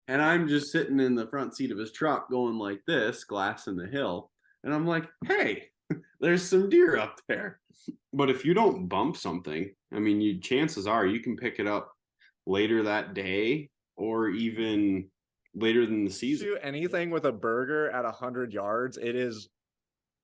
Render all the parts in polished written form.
And I'm just sitting in the front seat of his truck going like this, glassing the hill. And I'm like, hey, there's some deer up there. But if you don't bump something, I mean, chances are you can pick it up later that day or even later than the season. Shoot anything with a burger at 100 yards, it is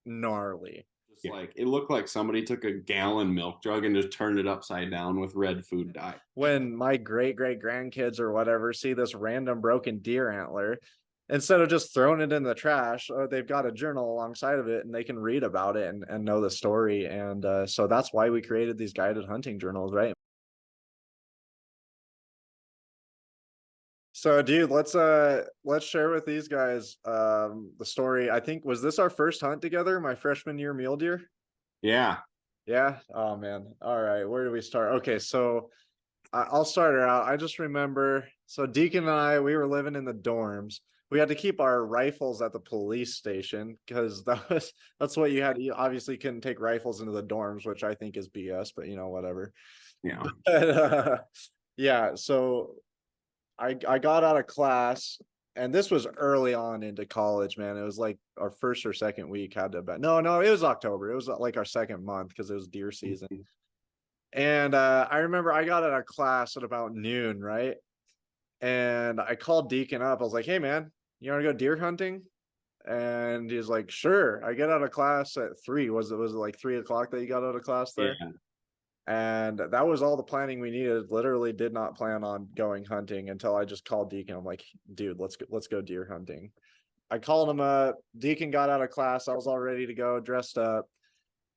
gnarly. Just like it looked like somebody took a gallon milk jug and just turned it upside down with red food dye. When my great great grandkids or whatever see this random broken deer antler, instead of just throwing it in the trash, they've got a journal alongside of it and they can read about it and know the story. And so that's why we created these guided hunting journals, right? So dude, let's share with these guys the story. I think was this our first hunt together, my freshman year mule deer? Yeah. Yeah. Oh man. All right. Where do we start? Okay, so I'll start her out. I just remember, so Deacon and I, we were living in the dorms. We had to keep our rifles at the police station because that's what you had. You obviously couldn't take rifles into the dorms, which I think is BS, but whatever. Yeah. But, yeah, so I got out of class, and this was early on into college, man. It was like our first or second week had to be. No, it was October. It was like our second month because it was deer season. And I remember I got out of class at about noon, right? And I called Deacon up. I was like, "Hey, man, you want to go deer hunting?" And he's like, "Sure." I get out of class at 3. Was it like 3 o'clock that you got out of class there? Yeah. And that was all the planning we needed. Literally, did not plan on going hunting until I just called Deacon. I'm like, "Dude, let's go deer hunting." I called him up. Deacon got out of class. I was all ready to go, dressed up.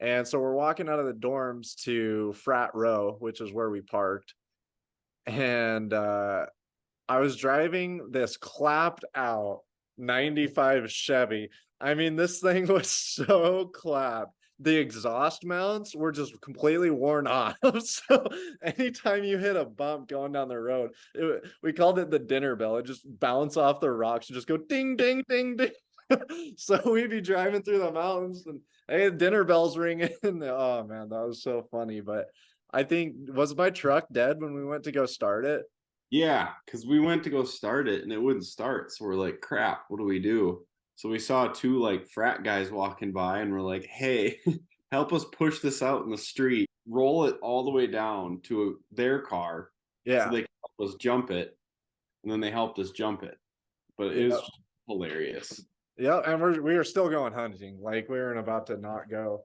And so we're walking out of the dorms to Frat Row, which is where we parked. And I was driving this clapped out 95 Chevy. I mean, this thing was so clapped. The exhaust mounts were just completely worn off. So anytime you hit a bump going down the road, we called it the dinner bell. It just bounce off the rocks and just go ding, ding, ding, ding. So we'd be driving through the mountains and hey, dinner bells ringing. Oh man, that was so funny. But I think was my truck dead when we went to go start it? Yeah, because we went to go start it and it wouldn't start. So we're like, crap, what do we do? So we saw two like frat guys walking by and we're like, hey, help us push this out in the street, roll it all the way down to their car so Yeah. they can help us jump it. And then they helped us jump it. But it was Yeah. just hilarious. Yeah. And we were still going hunting. Like we weren't about to not go.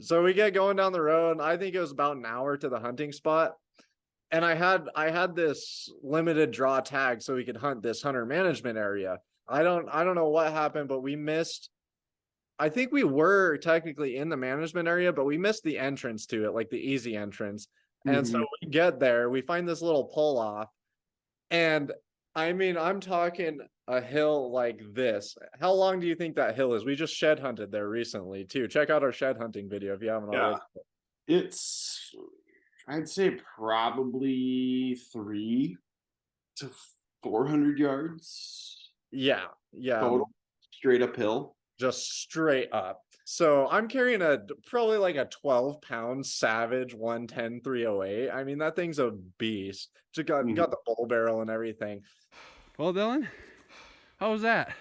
So we get going down the road. I think it was about an hour to the hunting spot. And I had this limited draw tag so we could hunt this hunter management area. I don't know what happened, but we missed. I think we were technically in the management area, but we missed the entrance to it, like the easy entrance. And so Mhm. we get there, we find this little pull off. And I mean, I'm talking a hill like this. How long do you think that hill is? We just shed hunted there recently too. Check out our shed hunting video if you haven't Yeah. already. It's, I'd say probably 3 to 400 yards Yeah, yeah, total, straight uphill. just straight up. So I'm carrying probably like a 12-pound Savage 110 308. I mean, that thing's a beast. Just got Mhm. the bull barrel and everything. Well, Dylan, how was that?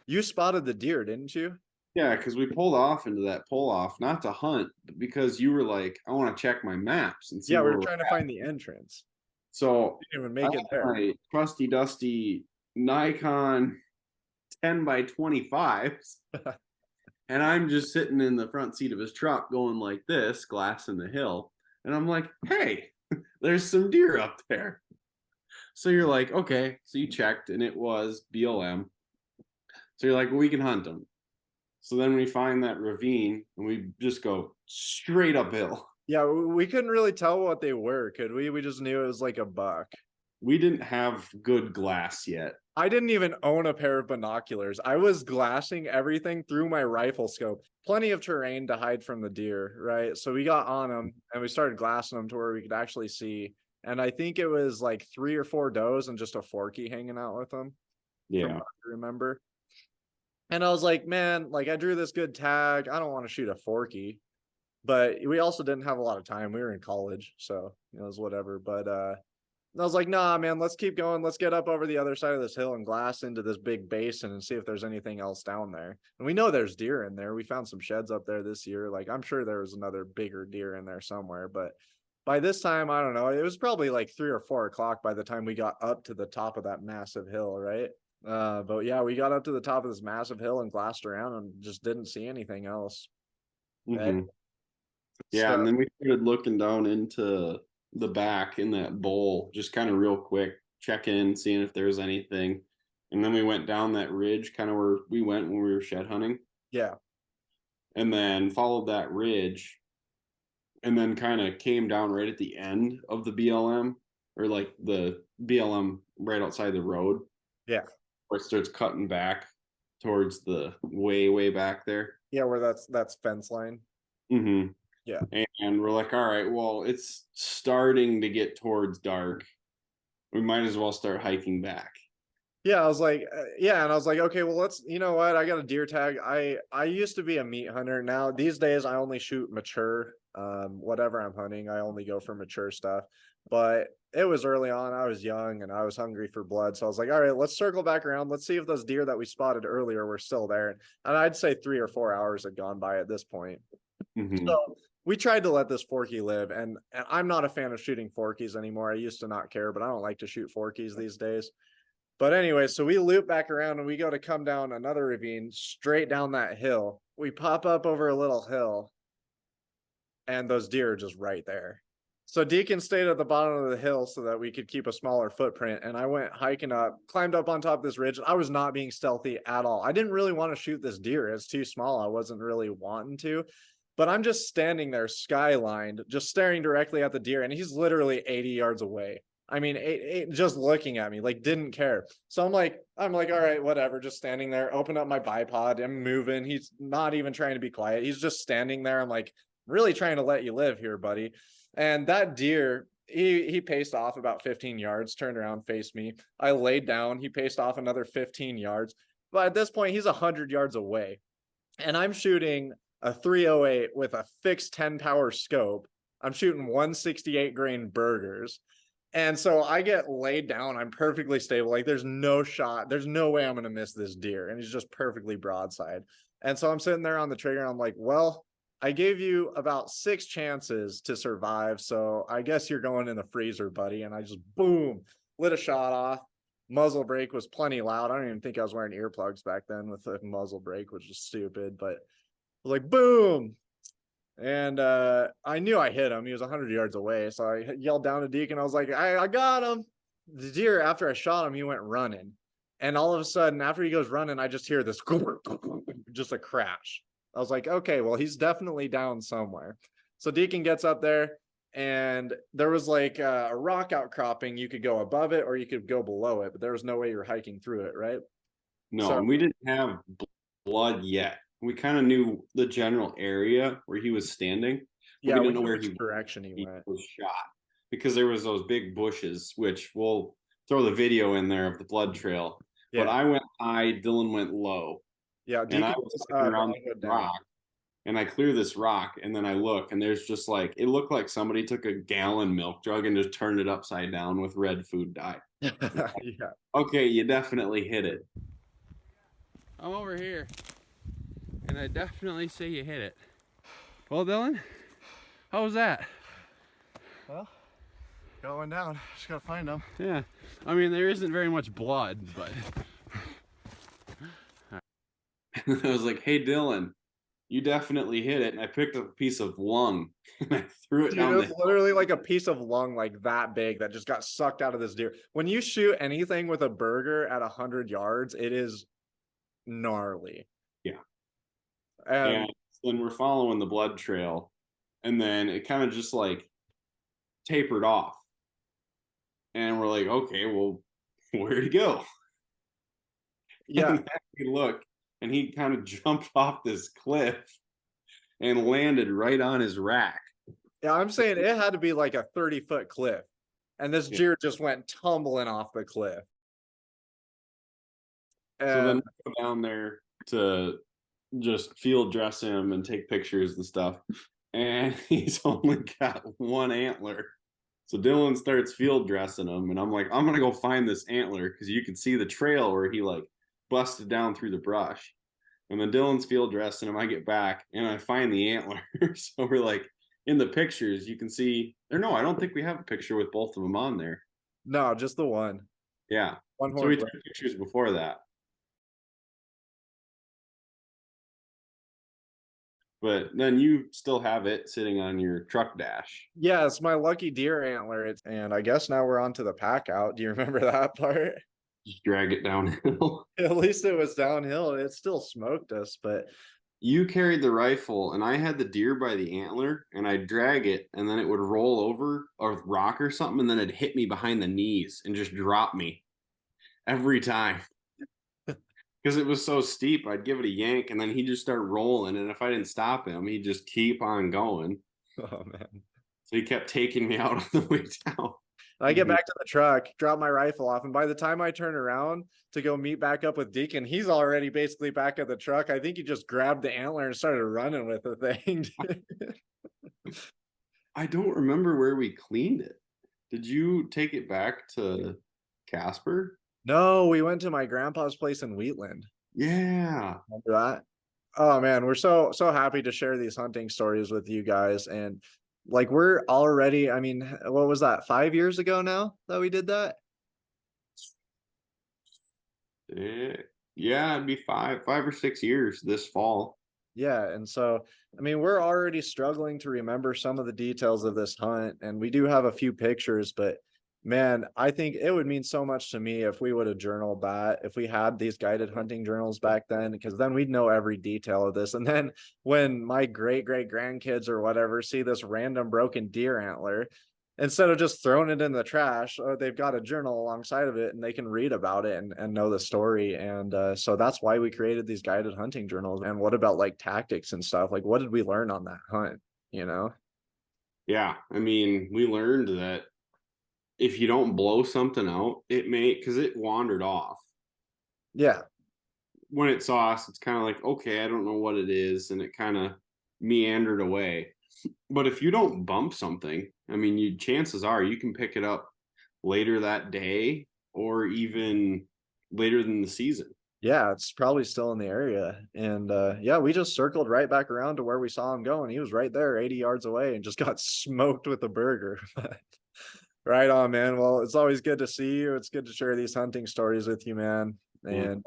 You spotted the deer, didn't you? Yeah, because we pulled off into that pull off, not to hunt, but because you were like, I want to check my maps and see Yeah, we where were we're trying to at. find the entrance. So Didn't even I make have it there. my trusty dusty Nikon 10 by 25s, and I'm just sitting in the front seat of his truck going like this, glassing the hill. And I'm like, hey, there's some deer up there. So you're like, okay. So you checked and it was BLM. So you're like, well, we can hunt them. So then we find that ravine and we just go straight uphill. Yeah, we couldn't really tell what they were, could we? We just knew it was like a buck. We didn't have good glass yet. I didn't even own a pair of binoculars. I was glassing everything through my rifle scope. Plenty of terrain to hide from the deer, right? So we got on them and we started glassing them to where we could actually see. And I think it was like 3 or 4 does and just a forky hanging out with them, from Yeah. what I remember. And I was like, man, like I drew this good tag. I don't want to shoot a forky, but we also didn't have a lot of time. We were in college, so it was whatever. But I was like, nah, man, let's keep going. Let's get up over the other side of this hill and glass into this big basin and see if there's anything else down there. And we know there's deer in there. We found some sheds up there this year. Like, I'm sure there was another bigger deer in there somewhere. But by this time, I don't know. It was probably like 3 or 4 o'clock by the time we got up to the top of that massive hill, right? But yeah, we got up to the top of this massive hill and glassed around and just didn't see anything else. Right? Mhm. Yeah, So, and then we started looking down into the back in that bowl, just kind of real quick, check in, seeing if there's anything. And then we went down that ridge, kind of where we went when we were shed hunting, yeah. and then followed that ridge, and then kind of came down right at the end of the BLM, or like the BLM right outside the road, Yeah. where it starts cutting back towards the way back there. Yeah, where that's fence line. Mm-hmm. Yeah. And we're like, all right, well, it's starting to get towards dark. We might as well start hiking back. Yeah, I was like, yeah, and I was like, okay, well, let's, you know what? I got a deer tag. I used to be a meat hunter. Now these days, I only shoot mature. Whatever I'm hunting, I only go for mature stuff. But it was early on. I was young and I was hungry for blood, so I was like, all right, let's circle back around. Let's see if those deer that we spotted earlier were still there. And I'd say 3 or 4 hours had gone by at this point. Mm-hmm. So we tried to let this forky live, and I'm not a fan of shooting forkies anymore. I used to not care, but I don't like to shoot forkies these days. But anyway, so we loop back around and we go to come down another ravine straight down that hill. We pop up over a little hill and those deer are just right there. So Deacon stayed at the bottom of the hill so that we could keep a smaller footprint. And I went hiking up, climbed up on top of this ridge. I was not being stealthy at all. I didn't really want to shoot this deer. It's too small. I wasn't really wanting to. But I'm just standing there, skylined, just staring directly at the deer. And he's literally 80 yards away. I mean, just looking at me, like didn't care. So I'm like, all right, whatever. Just standing there, open up my bipod. I'm moving. He's not even trying to be quiet. He's just standing there. I'm like, really trying to let you live here, buddy. And that deer, he paced off about 15 yards, turned around, faced me. I laid down. He paced off another 15 yards. But at this point, he's 100 yards away. And I'm shooting a 308 with a fixed 10 power scope. I'm shooting 168 grain burgers. And so I get laid down. I'm perfectly stable. Like there's no shot. There's no way I'm going to miss this deer. And he's just perfectly broadside. And so I'm sitting there on the trigger. And I'm like, well, I gave you about 6 chances to survive. So I guess you're going in the freezer, buddy. And I just, boom, lit a shot off. Muzzle brake was plenty loud. I don't even think I was wearing earplugs back then with the muzzle brake, which was stupid. But I was like, boom. And I knew I hit him. He was 100 yards away. So I yelled down to Deacon. I was like, I got him. The deer, after I shot him, he went running. And all of a sudden, after he goes running, I just hear this just a crash. I was like, okay, well, he's definitely down somewhere. So Deacon gets up there, and there was like a rock outcropping. You could go above it or you could go below it, but there was no way you were hiking through it, right? No, So, and we didn't have blood yet. We kind of knew the general area where he was standing. yeah, we we didn't know knew where which direction he went. was shot, because there was those big bushes, which we'll throw the video in there of the blood trail. Yeah. But I went high, Dylan went low. Yeah, and I Deacon was was looking around down. the rock, and I clear this rock, and then I look, and there's just like, it looked like somebody took a gallon milk jug and just turned it upside down with red food dye. Yeah. Okay, you definitely hit it. I'm over here, and I definitely say you hit it. Well, Dylan, how was that? Well, going down. Just gotta find them. Yeah, I mean, there isn't very much blood, but I was like, hey, Dylan, you definitely hit it. And I picked up a piece of lung and I threw it Dude, down. it was literally like a piece of lung like that big that just got sucked out of this deer. When you shoot anything with a burger at 100 yards, it is gnarly. Yeah. And And then we're following the blood trail, and then it kind of just like tapered off. And we're like, okay, well, where'd he go? yeah, And then we look, and he kind of jumped off this cliff and landed right on his rack. yeah, I'm saying it had to be like a 30-foot cliff. And this deer just went tumbling off the cliff. So then we go down there to just field dress him and take pictures and stuff. And he's only got one antler. So Dylan starts field dressing him, and I'm like, I'm gonna go find this antler because you can see the trail where he like busted down through the brush. And then Dylan's field dressing him. I get back and I find the antler. So we're like in the pictures, you can see, or no, I don't think we have a picture with both of them on there. No, just the one. Yeah. One So we horn. took pictures before that. But then you still have it sitting on your truck dash. Yeah, it's my lucky deer antler. And I guess now we're on to the pack out. Do you remember that part? Just drag it downhill. At least it was downhill. It still smoked us, but You carried the rifle and I had the deer by the antler and I'd drag it and then it would roll over a rock or something and then it'd hit me behind the knees and just drop me every time. Because it was so steep, I'd give it a yank and then he'd just start rolling. And if I didn't stop him, he'd just keep on going. oh man. So he kept taking me out on the way down. I get back to the truck, drop my rifle off, and by the time I turn around to go meet back up with Deacon, he's already basically back at the truck. I think he just grabbed the antler and started running with the thing. I don't remember where we cleaned it. Did you take it back to Casper? No, we went to my grandpa's place in Wheatland. Yeah. Remember that? Oh man, we're so happy to share these hunting stories with you guys. And like we're already, I mean, what was that, 5 years ago now that we did that? Yeah, it'd be 5 or 6 years this fall. Yeah, and so I mean, we're already struggling to remember some of the details of this hunt, and we do have a few pictures, but man, I think it would mean so much to me if we would have journaled that, if we had these guided hunting journals back then, because then we'd know every detail of this. And then when my great grandkids or whatever see this random broken deer antler, instead of just throwing it in the trash, they've got a journal alongside of it and they can read about it and know the story. And so that's why we created these guided hunting journals. And what about like tactics and stuff? Like, what did we learn on that hunt? You know? Yeah, I mean, we learned that if you don't blow something out, it may, because it wandered off. Yeah. When it saw us, it's kind of like, okay, I don't know what it is. And it kind of meandered away. But if you don't bump something, I mean, chances are you can pick it up later that day or even later than the season. Yeah, it's probably still in the area. And yeah, we just circled right back around to where we saw him go, and he was right there 80 yards away and just got smoked with a burger. Right on, man. Well, it's always good to see you. It's good to share these hunting stories with you, man. And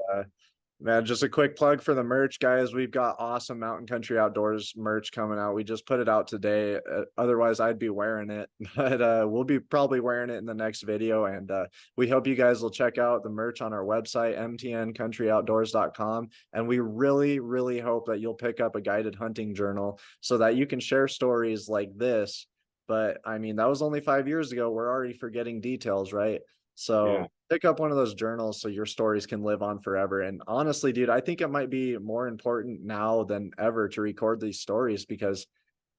man, just a quick plug for the merch, guys. We've got awesome Mountain Country Outdoors merch coming out. We just put it out today. Otherwise, I'd be wearing it, but we'll be probably wearing it in the next video. And we hope you guys will check out the merch on our website, mtncountry-outdoors.com. And we really, really hope that you'll pick up a guided hunting journal so that you can share stories like this. But I mean, that was only 5 years ago. We're already forgetting details, right? So pick up one of those journals so your stories can live on forever. And honestly, dude, I think it might be more important now than ever to record these stories, because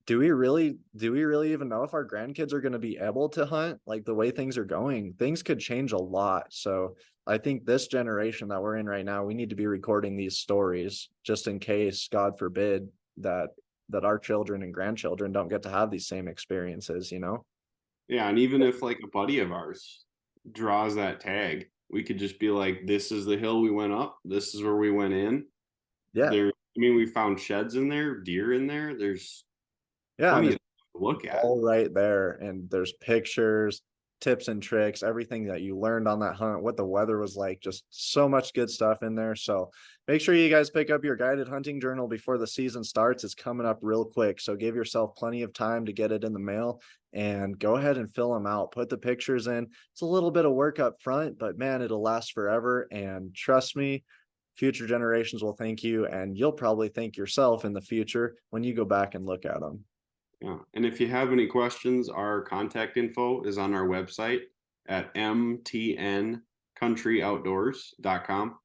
do we really even know if our grandkids are going to be able to hunt? Like the way things are going, things could change a lot. So I think this generation that we're in right now, we need to be recording these stories just in case, God forbid, that our children and grandchildren don't get to have these same experiences, you know? Yeah, and even if like a buddy of ours draws that tag, we could just be like, this is the hill we went up, this is where we went in. Yeah. I mean, we found sheds in there, deer in there. There's plenty to look at. All right there. And there's pictures, tips and tricks, everything that you learned on that hunt, what the weather was like, just so much good stuff in there. So make sure you guys pick up your guided hunting journal before the season starts. It's coming up real quick. So give yourself plenty of time to get it in the mail and go ahead and fill them out. Put the pictures in. It's a little bit of work up front, but man, it'll last forever. And trust me, future generations will thank you, and you'll probably thank yourself in the future when you go back and look at them. Yeah. And if you have any questions, our contact info is on our website at mtncountry-outdoors.com.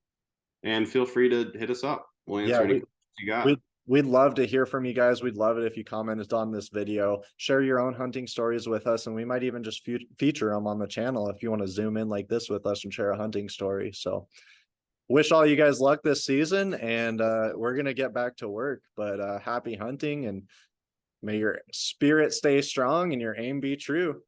And feel free to hit us up. We'll answer any questions you got. We'd love to hear from you guys. We'd love it if you commented on this video, share your own hunting stories with us, and we might even just feature them on the channel if you want to zoom in like this with us and share a hunting story. So wish all you guys luck this season, and we're going to get back to work, but happy hunting, and may your spirit stay strong and your aim be true.